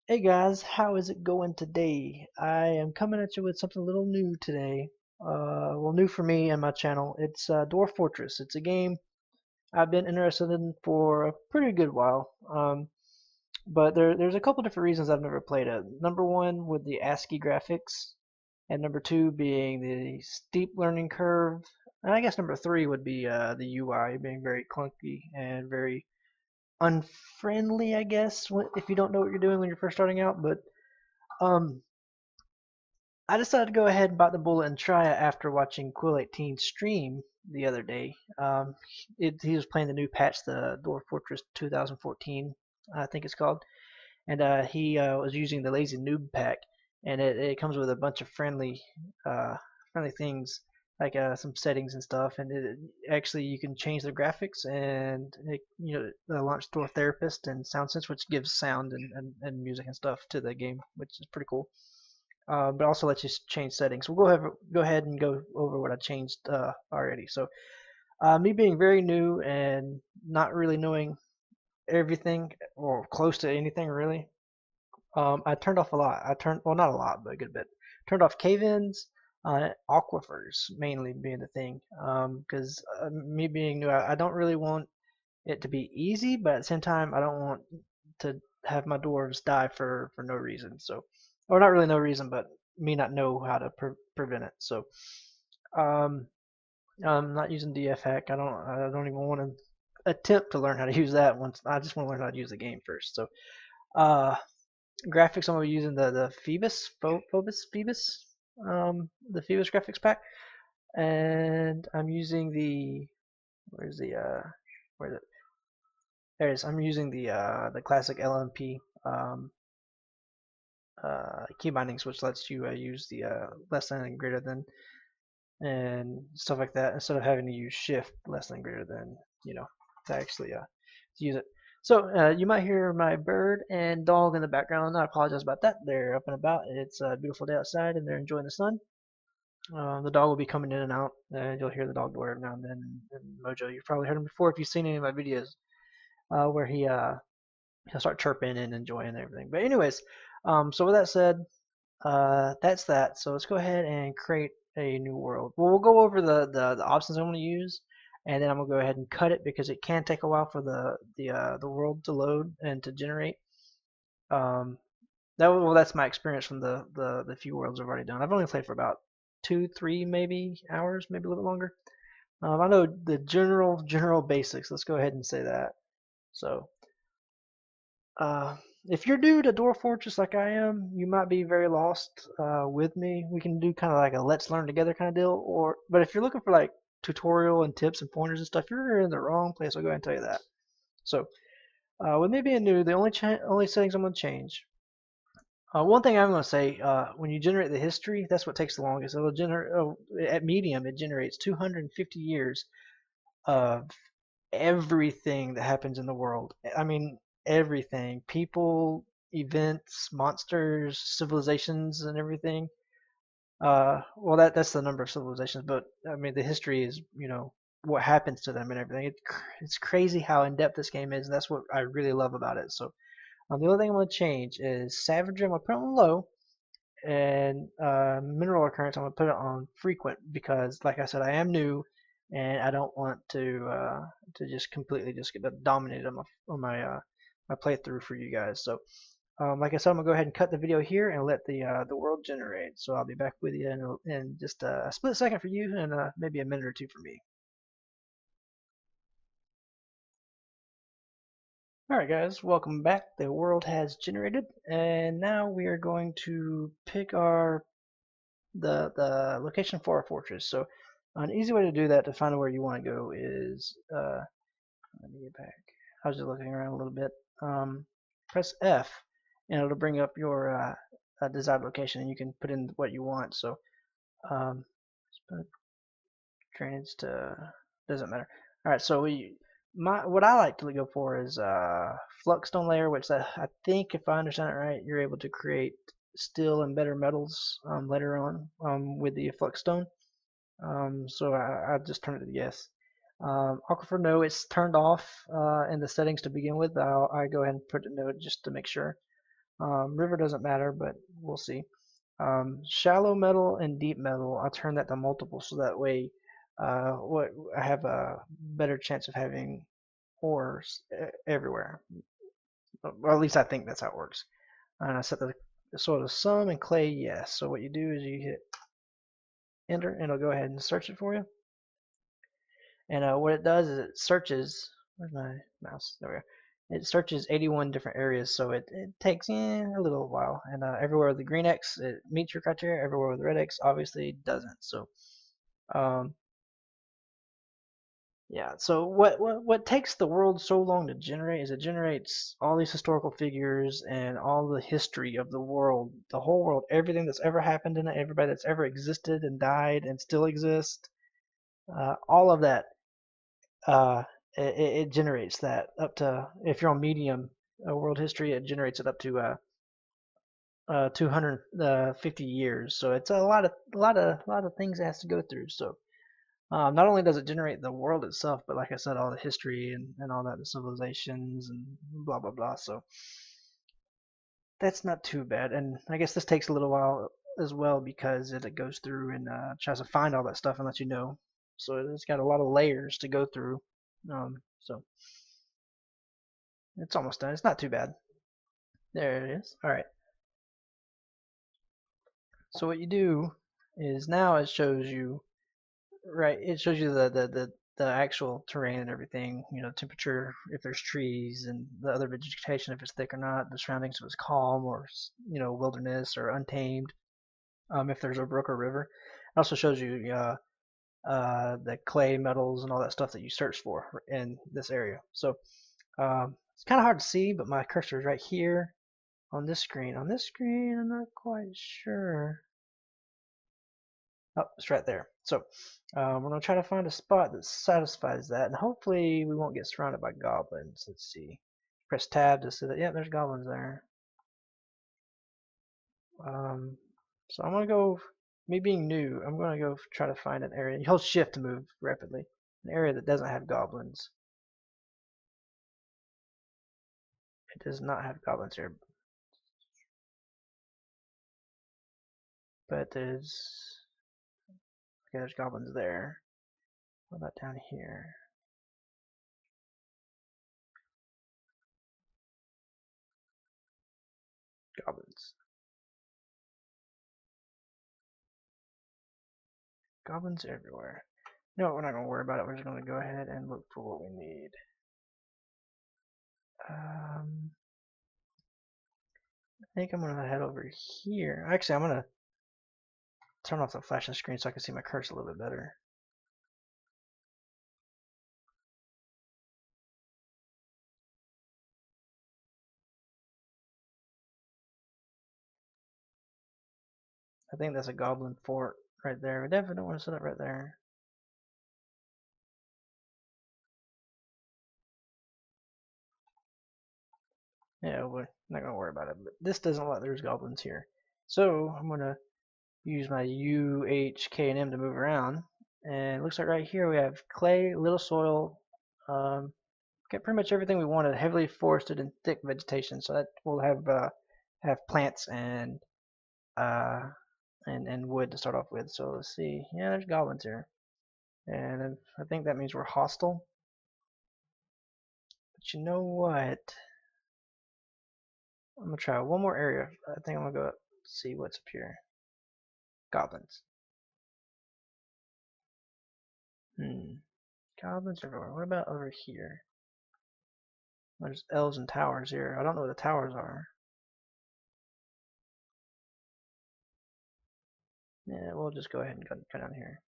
Hey guys, how is it going today? I am coming at you with something a little new today. Well, new for me and my channel. It's Dwarf Fortress. It's a game I've been interested in for a pretty good while. But there's a couple different reasons I've never played it. Number one, with the ASCII graphics, and number two being the steep learning curve. And I guess number three would be the UI being very clunky and very unfriendly, I guess, if you don't know what you're doing when you're first starting out. But um, I decided to go ahead and bite the bullet and try it after watching Quill18 stream the other day. He was playing the new patch, the Dwarf Fortress 2014, I think it's called, and he was using the Lazy Noob pack, and it comes with a bunch of friendly things like some settings and stuff, and actually you can change the graphics and the launch Dwarf Therapist and Sound Sense, which gives sound and music and stuff to the game, which is pretty cool, but also lets you change settings. We'll go ahead and go over what I changed already. So me being very new and not really knowing everything or close to anything really, I turned off a lot. Well, not a lot, but a good bit. Turned off cave-ins, aquifers mainly being the thing. Because me being new, I don't really want it to be easy, but at the same time, I don't want to have my dwarves die for no reason. So, or not really no reason, but me not know how to prevent it. So, um, I'm not using DF hack. I don't even want to attempt to learn how to use that once. I just want to learn how to use the game first. So, uh, graphics I'm gonna be using the the Phoebus graphics pack, and I'm using the where's the where is it? There it is. I'm using the classic LMP key bindings, which lets you use the less than and greater than and stuff like that instead of having to use shift less than greater than to actually to use it. So you might hear my bird and dog in the background. I apologize about that. They're up and about. It's a beautiful day outside and they're enjoying the sun. The dog will be coming in and out, and you'll hear the dog door every now and then. And Mojo, you've probably heard him before if you've seen any of my videos, where he'll start chirping and enjoying everything. But anyways, so with that said, that's that. So let's go ahead and create a new world. Well, we'll go over the options I'm going to use, and then I'm going to go ahead and cut it because it can take a while for the world to load and to generate. Um, that's my experience from the few worlds I've already done. I've only played for about 2, 3 maybe hours, maybe a little bit longer. I know the general basics. Let's go ahead and say that. So uh, if you're new to Dwarf Fortress like I am, you might be very lost with me. We can do kind of like a let's learn together kind of deal. But if you're looking for like tutorial and tips and pointers and stuff, you're in the wrong place. I'll go ahead and tell you that. So with me being new, the only settings I'm going to change. One thing I'm going to say, when you generate the history, that's what takes the longest. It'll generate at medium, it generates 250 years of everything that happens in the world. I mean, everything. People, events, monsters, civilizations, and everything. Well, that's the number of civilizations, but I mean, the history is, what happens to them and everything. It's crazy how in depth this game is, and that's what I really love about it. So, the only thing I'm going to change is savagery. I'm going to put it on low, and mineral occurrence I'm going to put it on frequent because, like I said, I am new and I don't want to just completely just get dominated on my playthrough for you guys. So like I said, I'm gonna go ahead and cut the video here and let the world generate. So I'll be back with you in just a split second for you and maybe a minute or two for me. Alright guys, welcome back. The world has generated and now we are going to pick the location for our fortress. So an easy way to do that to find out where you want to go is let me get back. I was just looking around a little bit. Press F and it'll bring up your desired location and you can put in what you want. So let's put drainage to doesn't matter. All right, so what I like to go for is flux-stone layer, which I think if I understand it right, you're able to create steel and better metals later on with the flux-stone. So I just turned it to yes. Aquifer, no, it's turned off in the settings to begin with. I go ahead and put it no just to make sure. River doesn't matter, but we'll see. Shallow metal and deep metal, I'll turn that to multiple so that way what I have a better chance of having ores everywhere. Or at least I think that's how it works. And I set the sort of some and clay, yes. So what you do is you hit enter and it'll go ahead and search it for you. And what it does is it searches. Where's my mouse? There we go. It searches 81 different areas, so it takes a little while. And everywhere with the green X, it meets your criteria. Everywhere with the red X, obviously doesn't. So, um, yeah. So what takes the world so long to generate is it generates all these historical figures and all the history of the world, the whole world, everything that's ever happened in it, everybody that's ever existed and died and still exists, all of that uh, it generates that up to if you're on medium world history, it generates it up to 250 years. So it's a lot of things it has to go through. So not only does it generate the world itself, but like I said, all the history and all that, the civilizations and blah blah blah. So that's not too bad. And I guess this takes a little while as well because it goes through and tries to find all that stuff and let you know. So it's got a lot of layers to go through. So it's almost done. It's not too bad. There it is. All right. So what you do is now it shows you right. It shows you the actual terrain and everything. You know, temperature, if there's trees, and the other vegetation, if it's thick or not. The surroundings, if it's calm or wilderness or untamed. If there's a brook or river. It also shows you the clay metals and all that stuff that you search for in this area. So it's kind of hard to see, but my cursor is right here on this screen. On this screen, I'm not quite sure. Oh, it's right there. So we're going to try to find a spot that satisfies that, and hopefully we won't get surrounded by goblins. Let's see. Press tab to see that. Yeah, there's goblins there. So I'm going to go, me being new, I'm going to go try to find an area. You hold shift to move rapidly. An area that doesn't have goblins. It does not have goblins here. But there's goblins there. What about down here? Goblins. Goblins everywhere. No, we're not going to worry about it. We're just going to go ahead and look for what we need. I think I'm going to head over here. Actually, I'm going to turn off the flashing screen so I can see my cursor a little bit better. I think that's a goblin fort right there. We definitely don't want to set it right there. Yeah, we're not going to worry about it. But this doesn't look like there's goblins here. So I'm going to use my U, H, K, and M to move around. And it looks like right here we have clay, little soil, get pretty much everything we wanted. Heavily forested and thick vegetation. So that will have plants and wood to start off with. So let's see. Yeah, there's goblins here. And I think that means we're hostile. But you know what? I'm going to try one more area. I think I'm going to go see what's up here. Goblins. Goblins everywhere. What about over here? There's elves and towers here. I don't know what the towers are. Yeah, we'll just go ahead and go down here.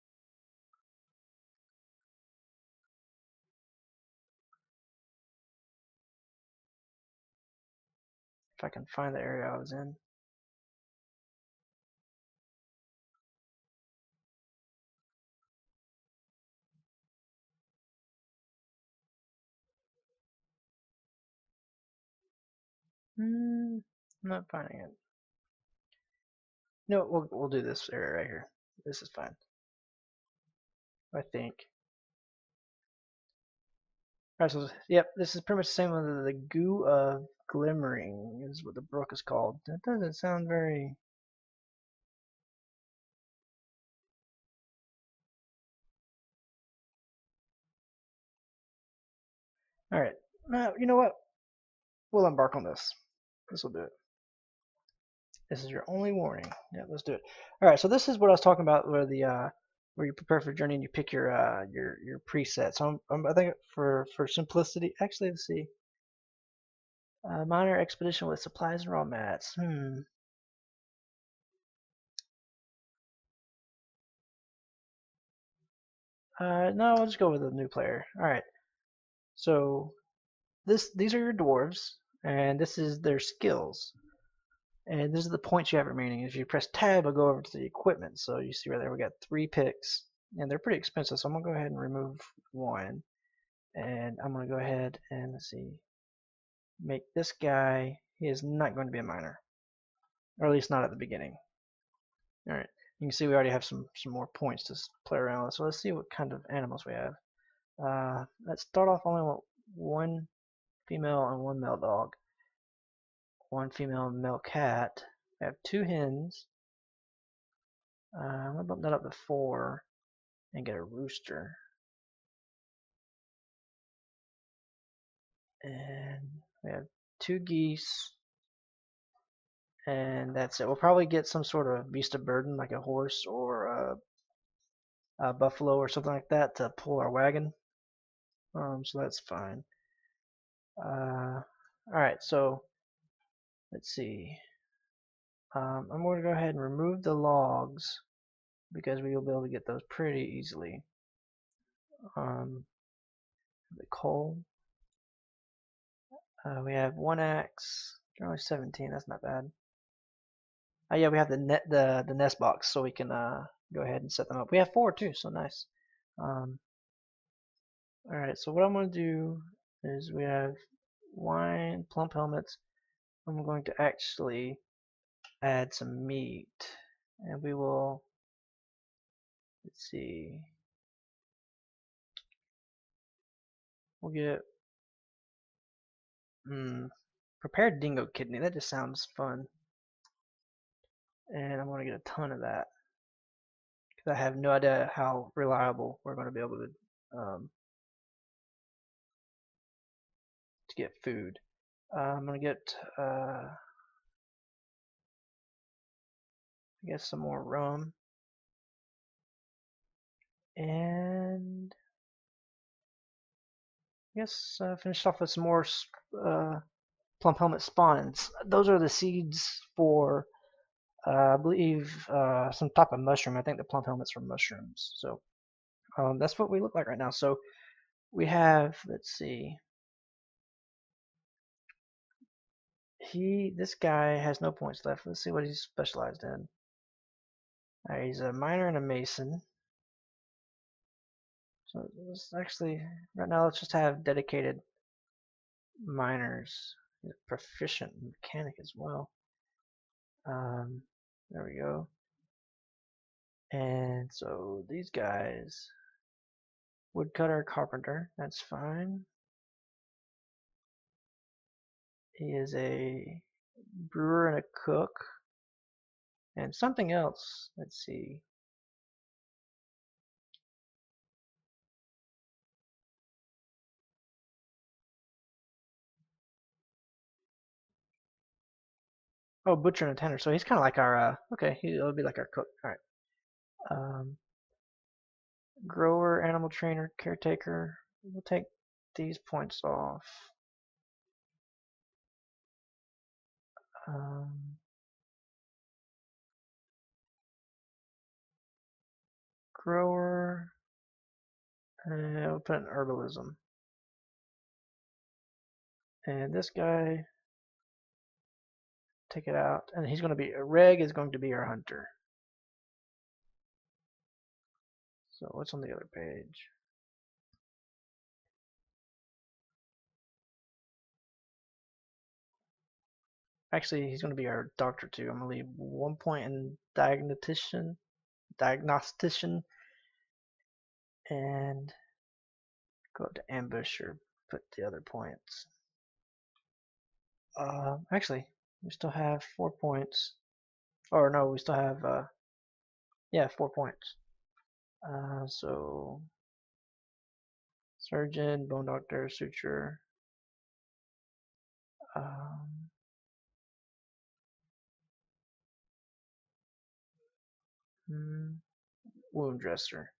If I can find the area I was in. I'm not finding it. No, we'll do this area right here. This is fine. I think. Alright, so yep, this is pretty much the same with the goo of Glimmering is what the brook is called. That doesn't sound very... Alright. You know what? We'll embark on this. This will do it. This is your only warning. Yeah, let's do it. Alright, so this is what I was talking about where you prepare for the journey and you pick your preset. So I think for simplicity, actually let's see. Minor expedition with supplies and raw mats. No, I'll just go with a new player. Alright. So these are your dwarves, and this is their skills. And these are the points you have remaining. If you press tab, I'll go over to the equipment. So you see right there we got 3 picks, and they're pretty expensive. So I'm gonna go ahead and remove one, and I'm gonna go ahead and let's see, make this guy. He is not going to be a miner, or at least not at the beginning. All right, you can see we already have some more points to play around with. So let's see what kind of animals we have. Let's start off only with 1 female and 1 male dog. 1 female and male cat. I have 2 hens. I'm gonna bump that up to 4 and get a rooster. And we have 2 geese. And that's it. We'll probably get some sort of beast of burden like a horse or a buffalo or something like that to pull our wagon. So that's fine. Alright, so let's see. I'm going to go ahead and remove the logs because we will be able to get those pretty easily. The coal. We have 1 axe. Only 17. That's not bad. Yeah, we have the nest box, so we can go ahead and set them up. We have 4 too, so nice. All right, so what I'm going to do is we have wine, plump helmets. I'm going to actually add some meat, and we will. Let's see. We'll get prepared dingo kidney. That just sounds fun. And I'm going to get a ton of that because I have no idea how reliable we're going to be able to get food. I'm going to get I guess some more rum and I guess finish off with some more plump helmet spawns. Those are the seeds for I believe some type of mushroom. I think the plump helmets are mushrooms. So that's what we look like right now. So we have, let's see, this guy has no points left. Let's see what he's specialized in. He's a miner and a mason. So let's actually, right now, let's just have dedicated miners. He's a proficient mechanic as well. There we go. And so these guys, woodcutter, carpenter, that's fine. He is a brewer and a cook. And something else, let's see. Oh, butcher and a tanner. So he's kind of like our, okay, he'll be like our cook. All right. Grower, animal trainer, caretaker. We'll take these points off. Grower, and we'll put in herbalism. And this guy, take it out. And he's going to be, Reg is going to be our hunter. So what's on the other page? Actually, he's going to be our doctor too. I'm going to leave 1 point in diagnostician, and go up to ambush or put the other points. Actually, we still have 4 points. Or no, we still have yeah, 4 points. So surgeon, bone doctor, suture, um, hmm, wound dresser.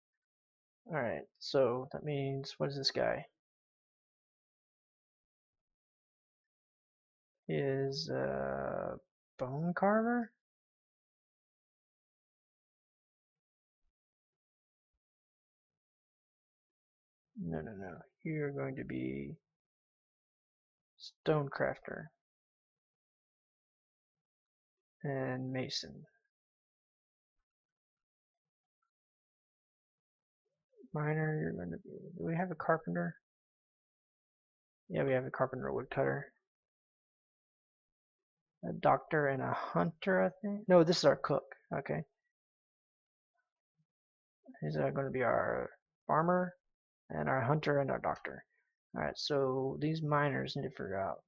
All right, so that means what is this guy? Is bone carver? No, no, no. You're going to be stone crafter and mason. Miner, you're going to be. Do we have a carpenter? Yeah, we have a carpenter woodcutter. A doctor and a hunter, I think. No, this is our cook. Okay. These are going to be our farmer and our hunter and our doctor. Alright, so these miners need to figure out.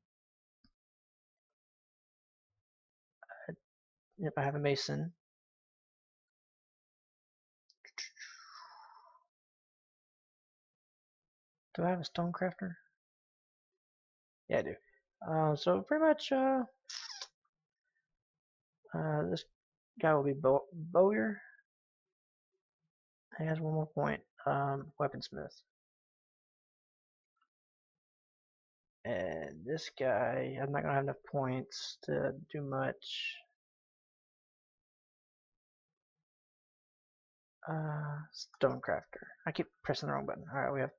Yep, I have a mason. Do I have a stonecrafter? Yeah, I do. So pretty much, this guy will be Bowyer. He has one more point. Weaponsmith. And this guy, I'm not gonna have enough points to do much. Stonecrafter. I keep pressing the wrong button. All right, we have.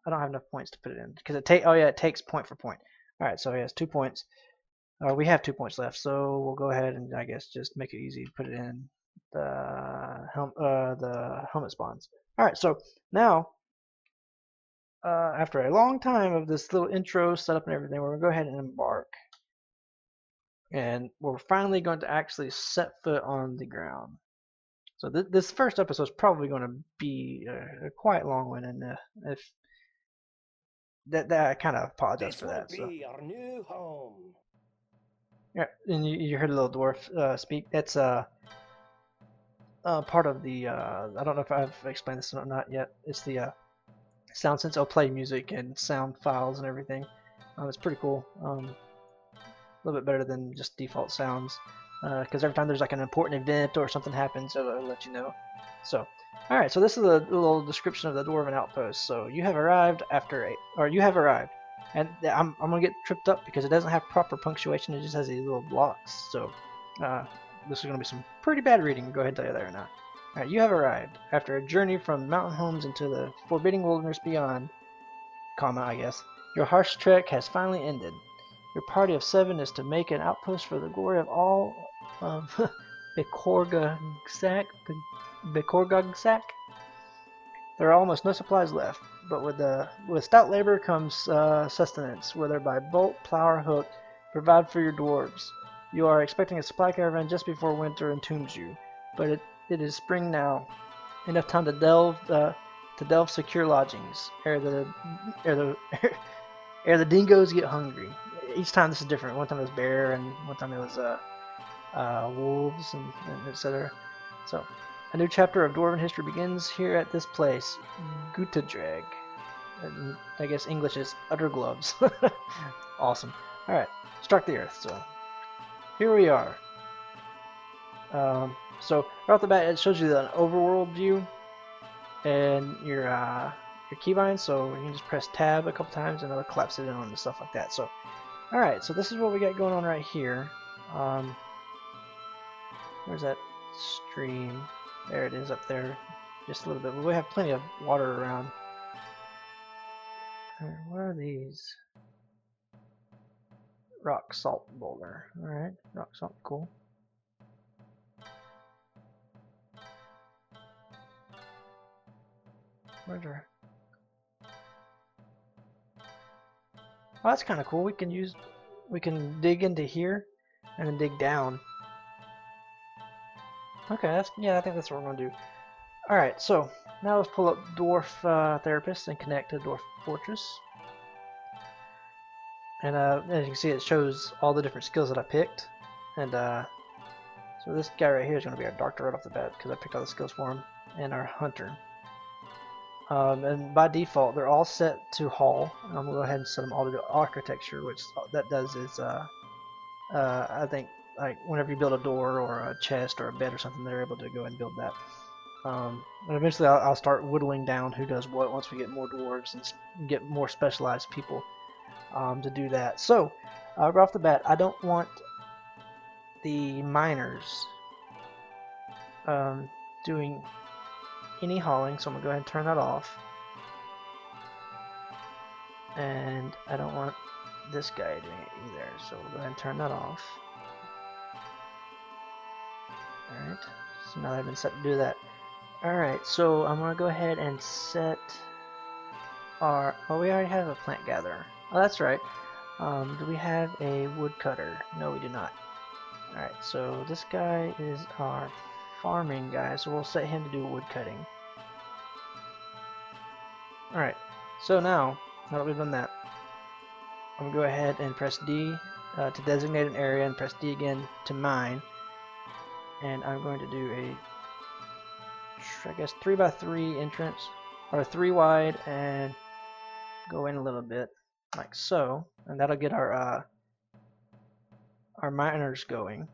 I don't have enough points to put it in because it take. Oh yeah, it takes point for point. All right, so he has 2 points. We have 2 points left, so we'll go ahead and I guess just make it easy to put it in the helmet spawns. All right, so now after a long time of this little intro setup and everything, we're gonna go ahead and embark, and we're finally going to actually set foot on the ground. So this first episode is probably going to be a quite long one, and if that I kind of apologize for that. This will be our new home. Yeah, and you heard a little dwarf speak. It's part of the I don't know if I've explained this or not yet. It's the sound sense. I'll play music and sound files and everything. It's pretty cool. A little bit better than just default sounds. Because every time there's like an important event or something happens, it'll let you know. So, all right. So this is a little description of the Dwarven outpost. So you have arrived you have arrived, and I'm gonna get tripped up because it doesn't have proper punctuation. It just has these little blocks. So this is gonna be some pretty bad reading. Go ahead and tell you that right now. All right, you have arrived after a journey from mountain homes into the forbidding wilderness beyond, comma I guess. Your harsh trek has finally ended. Your party of 7 is to make an outpost for the glory of all of Bekorgagsak. There are almost no supplies left, but with stout labor comes sustenance, whether by bolt, plow, or hook, provide for your dwarves. You are expecting a supply caravan just before winter entombs you, but it is spring now, enough time to delve secure lodgings ere the dingoes get hungry. Each time this is different. One time it was bear, and one time it was wolves, and etc. So, a new chapter of Dwarven history begins here at this place, Gutadrag. And I guess English is utter gloves. Awesome. All right, struck the earth. So here we are. So right off the bat, it shows you the overworld view and your keybind. So you can just press tab a couple times and it'll collapse it in and stuff like that. So all right, so this is what we got going on right here. Where's that stream? There it is up there, just a little bit. But we have plenty of water around. What are these? Rock salt boulder. All right, rock salt, cool. Where's our? Oh, that's kind of cool. We can dig into here and then dig down. Okay, I think that's what we're gonna do. All right, so now let's pull up Dwarf Therapist and connect to Dwarf Fortress. And as you can see, it shows all the different skills that I picked. And so this guy right here is going to be our doctor right off the bat because I picked all the skills for him, and our hunter. And by default, they're all set to Hall. I'm going to go ahead and set them all to Architecture, which that does is, I think, like whenever you build a door or a chest or a bed or something, they're able to go and build that. And eventually I'll start whittling down who does what once we get more dwarves and get more specialized people to do that. So, right off the bat, I don't want the miners doing any hauling, so I'm going to go ahead and turn that off. And I don't want this guy doing it either, so we'll go ahead and turn that off. Alright, so now I've been set to do that. Alright, so I'm going to go ahead and set our... Oh, we already have a plant gatherer. Oh, that's right. Do we have a woodcutter? No, we do not. Alright, so this guy is our farming guy, so we'll set him to do wood cutting. Alright, so now that we've done that, I'm going to go ahead and press D to designate an area and press D again to mine. And I'm going to do a, I guess, 3x3 entrance, or 3 wide, and go in a little bit, like so, and that'll get our miners going.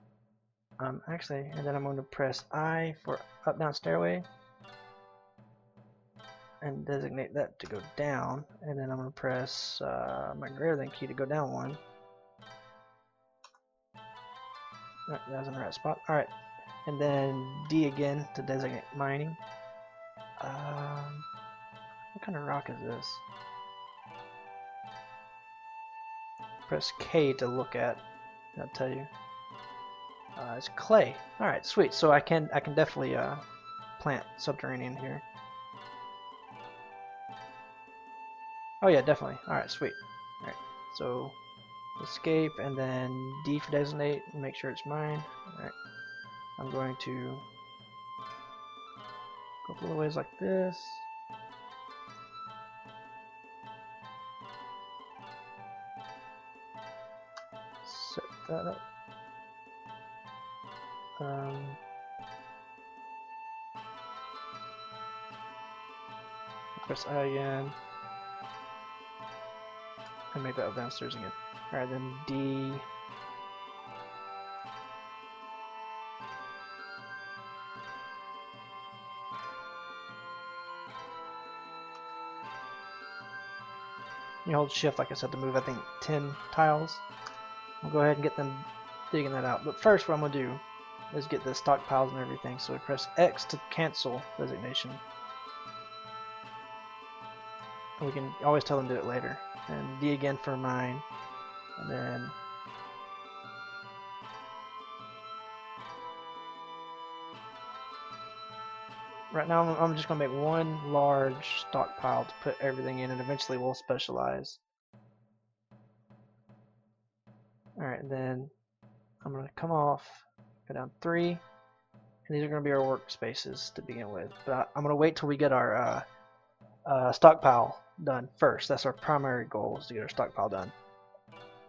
Actually, and then I'm going to press I for up down stairway, and designate that to go down, and then I'm going to press my greater than key to go down one. Right, that was in the right spot. Alright, and then D again to designate mining. What kind of rock is this? Press K to look at. I'll tell you. It's clay. Alright, sweet. So I can definitely plant subterranean here. Oh yeah, definitely. Alright, sweet. Alright, so escape and then D for designate and make sure it's mine. Alright, I'm going to go a little ways like this. Set that up. Press I again. And make that up downstairs again. Alright, then D. You hold shift, like I said, to move, I think, 10 tiles. I'll go ahead and get them digging that out. But first, what I'm going to do is get the stockpiles and everything. So we press X to cancel designation. And we can always tell them to do it later. And D again for mine. And then right now I'm just going to make one large stockpile to put everything in, and eventually we'll specialize. Alright, then I'm going to come off, go down 3, and these are going to be our workspaces to begin with. But I'm going to wait till we get our stockpile done first. That's our primary goal, is to get our stockpile done.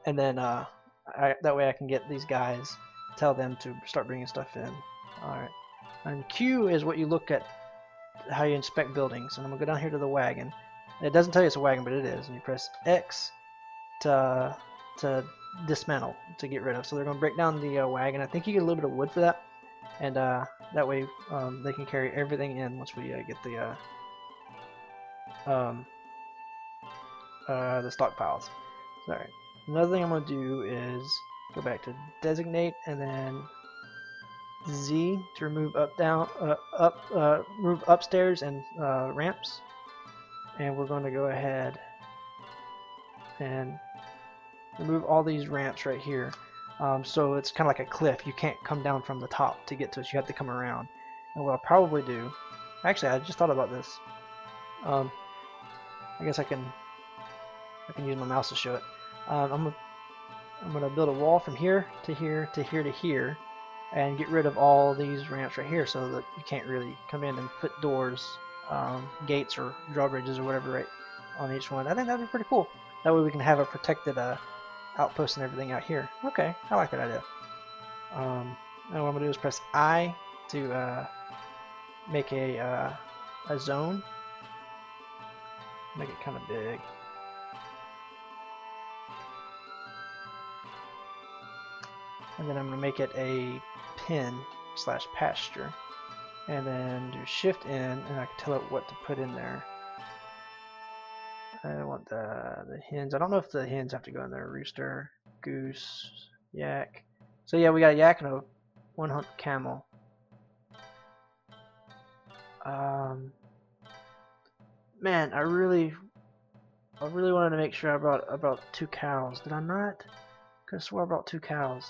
And then that way I can get these guys, tell them to start bringing stuff in. Alright. And Q is what you look at, how you inspect buildings. And I'm going to go down here to the wagon. It doesn't tell you it's a wagon, but it is. And you press X to dismantle, to get rid of. So they're going to break down the wagon. I think you get a little bit of wood for that. And that way they can carry everything in once we get the stockpiles. Sorry. Another thing I'm going to do is go back to designate and then Z to remove remove upstairs and ramps. And we're going to go ahead and remove all these ramps right here. So it's kind of like a cliff. You can't come down from the top to get to us. You have to come around. And what I'll probably do, actually I just thought about this. I guess I can use my mouse to show it. I'm gonna build a wall from here to here to here to here, and get rid of all these ramps right here, so that you can't really come in and put doors, gates, or drawbridges or whatever right on each one. I think that'd be pretty cool. That way we can have a protected outposts and everything out here. Okay, I like that idea. And what I'm gonna do is press I to make a zone. Make it kind of big. And then I'm gonna make it a pen / pasture. And then do shift in, and I can tell it what to put in there. I want the hens. I don't know if the hens have to go in there. Rooster, goose, yak. So yeah, we got a yak and a 1 camel. Man, I really wanted to make sure I brought 2 cows. Did I not? Could have swore I brought 2 cows.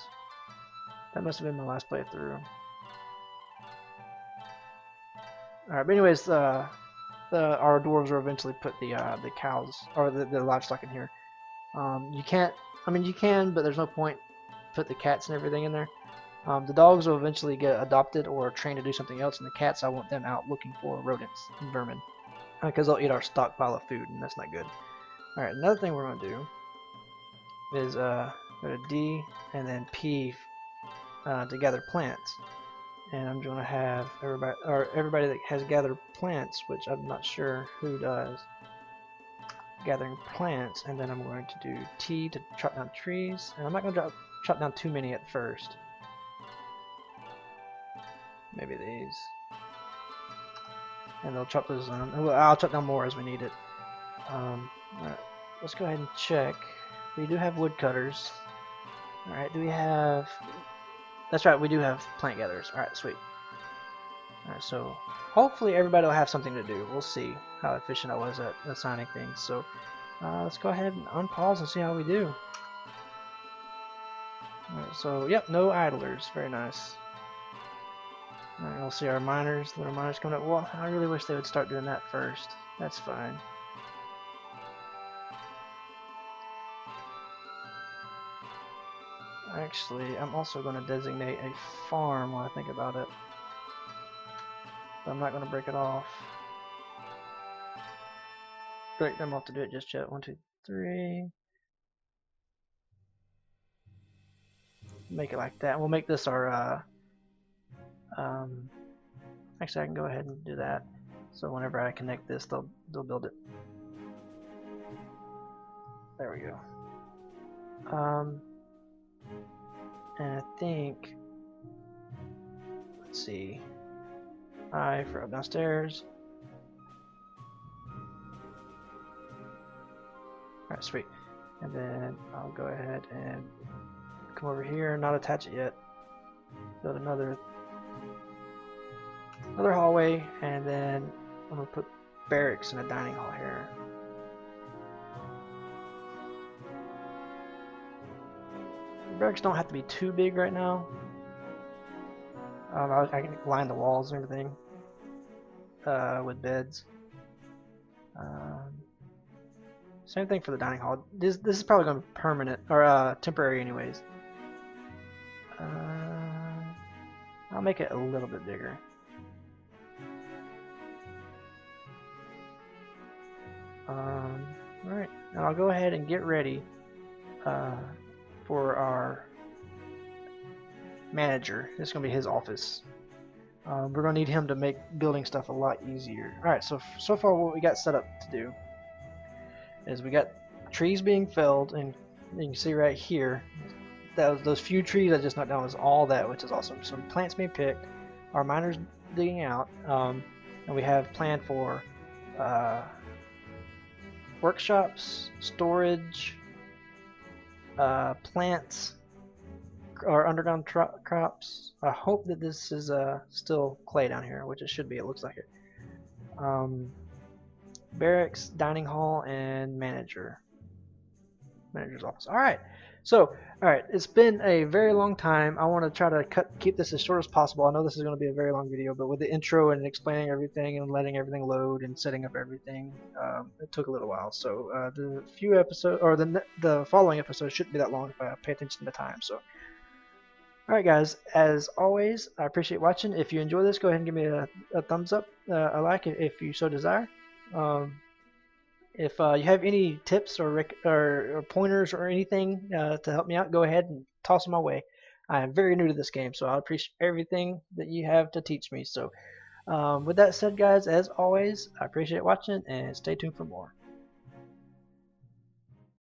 That must have been my last playthrough. Alright, but anyways, our dwarves will eventually put the cows or the livestock in here. You can't. I mean, you can, but there's no point. Put the cats and everything in there. The dogs will eventually get adopted or trained to do something else, and the cats, I want them out looking for rodents and vermin, because they'll eat our stockpile of food, and that's not good. Alright, another thing we're going to do is go to D and then P to gather plants. And I'm going to have everybody that has gathered plants, which I'm not sure who does, gathering plants, and then I'm going to do T to chop down trees, and I'm not going to chop down too many at first. Maybe these. And they'll chop those down. Well, I'll chop down more as we need it. Alright, let's go ahead and check. We do have woodcutters. Alright, do we have... That's right, we do have plant gatherers. Alright, sweet. Alright, so hopefully everybody will have something to do. We'll see how efficient I was at assigning things. So let's go ahead and unpause and see how we do. Alright, so yep, no idlers. Very nice. Alright, we'll see our miners, little miners coming up. Well, I really wish they would start doing that first. That's fine. Actually, I'm also going to designate a farm while I think about it. But I'm not going to break it off. Break them off to do it just yet. 1, 2, 3. Make it like that. We'll make this our actually I can go ahead and do that. So whenever I connect this, they'll build it. There we go. And I think, let's see, I for up downstairs. Alright, sweet. And then I'll go ahead and come over here, not attach it yet. Build another hallway, and then I'm gonna put barracks in a dining hall here. Barracks don't have to be too big right now. I can line the walls and everything with beds. Same thing for the dining hall. This is probably going to be permanent or temporary, anyways. I'll make it a little bit bigger. Alright, and I'll go ahead and get ready for our manager. This is going to be his office. We're going to need him to make building stuff a lot easier. Alright, so far what we got set up to do is we got trees being felled, and you can see right here, those few trees I just knocked down was all that, which is awesome. Some plants being picked, our miners digging out, and we have planned for workshops, storage, plants, or underground crops. I hope that this is still clay down here, which it should be. It looks like it. Barracks, dining hall, and manager's office. Alright, so it's been a very long time. I want to try to keep this as short as possible. I know this is going to be a very long video, but with the intro and explaining everything and letting everything load and setting up everything, it took a little while. So the few episodes, or the following episodes, shouldn't be that long if I pay attention to the time. So alright guys, as always, I appreciate watching. If you enjoy this, go ahead and give me a thumbs up, a like if you so desire. If you have any tips or pointers or anything to help me out, go ahead and toss them my way. I am very new to this game, so I appreciate everything that you have to teach me. So, with that said, guys, as always, I appreciate watching and stay tuned for more.